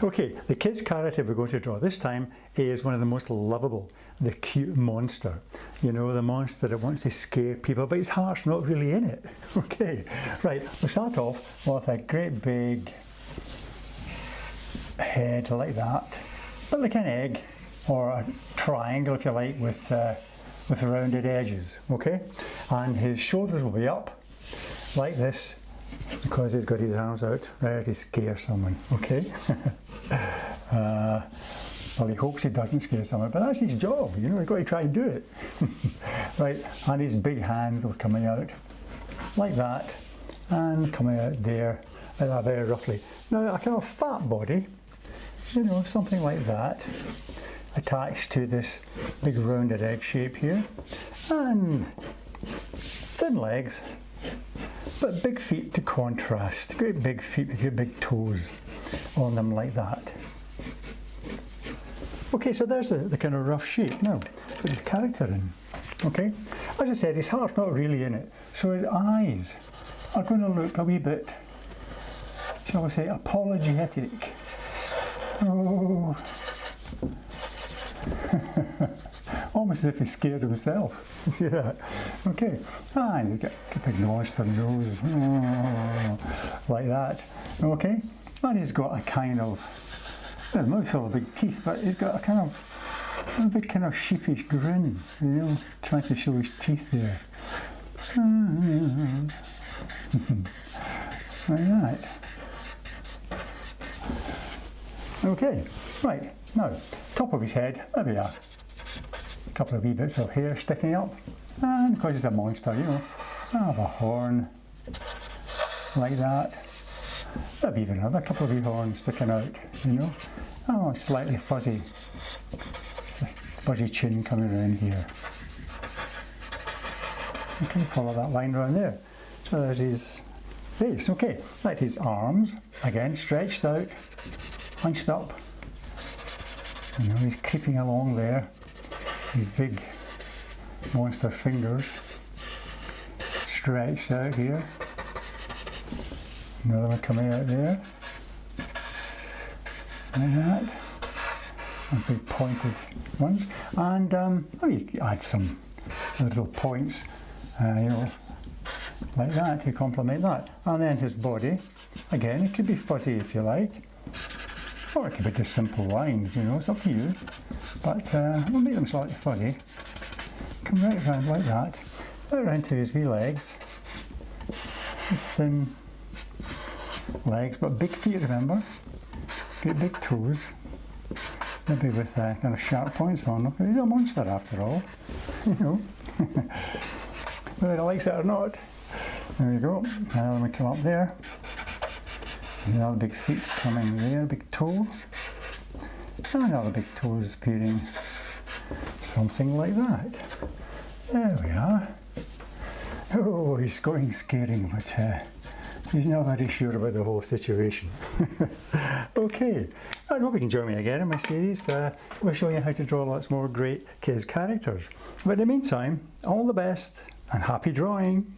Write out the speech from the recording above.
Okay, the kid's character we're going to draw this time is one of the most lovable, the cute monster. You know, the monster that wants to scare people, but his heart's not really in it. Okay, right, we'll start off with a great big head like that, but like an egg, or a triangle if you like, with rounded edges, okay? And his shoulders will be up like this, because he's got his arms out, ready to scare someone, okay? Well, he hopes he doesn't scare someone, but that's his job, you know, he's got to try and do it. Right, and his big hands are coming out like that, and coming out there, like that, very roughly. Now, a kind of fat body, you know, something like that, attached to this big rounded egg shape here, and thin legs, but big feet to contrast. Great big feet with your big toes on them like that. Okay, so there's the kind of rough shape. Now, put his character in. Okay, as I said, his heart's not really in it, so his eyes are going to look a wee bit, shall we say, apologetic. Oh. Almost as if he's scared himself. Yeah. Okay. And you get a big monster nose. Oh, like that. Okay. And he's got a kind of, well, not full of big teeth, but he's got a kind of, a big kind of sheepish grin, you know, trying to show his teeth there. Like that. Okay. Right. Now, top of his head, there we are. A couple of wee bits of hair sticking up, and because he's a monster, you know, I have a horn like that. Maybe even another couple of wee horns sticking out, you know. Oh, slightly fuzzy chin coming around here. Okay, follow that line around there. So there's his face. Okay, like his arms, again stretched out, hunched up. You know, he's creeping along there. His big monster fingers stretched out here. Another one coming out there. Like that. And big pointed ones. And you add some little points, you know, like that to complement that. And then his body, again, it could be fuzzy if you like. Or it could be just simple lines, you know, it's up to you. But we'll make them slightly fuzzy. Come right around like that. Right around to his wee legs. His thin legs, but big feet, remember. Great big toes. Maybe with kind of sharp points on them. He's a monster after all. You know. Whether he likes it or not. There we go. Now let me come up there. Another big feet coming there, big toe. And another big toes appearing. Something like that. There we are. Oh, he's going scaring, but he's not very sure about the whole situation. Okay, I hope you can join me again in my series. We're showing you how to draw lots more great kids' characters. But in the meantime, all the best and happy drawing.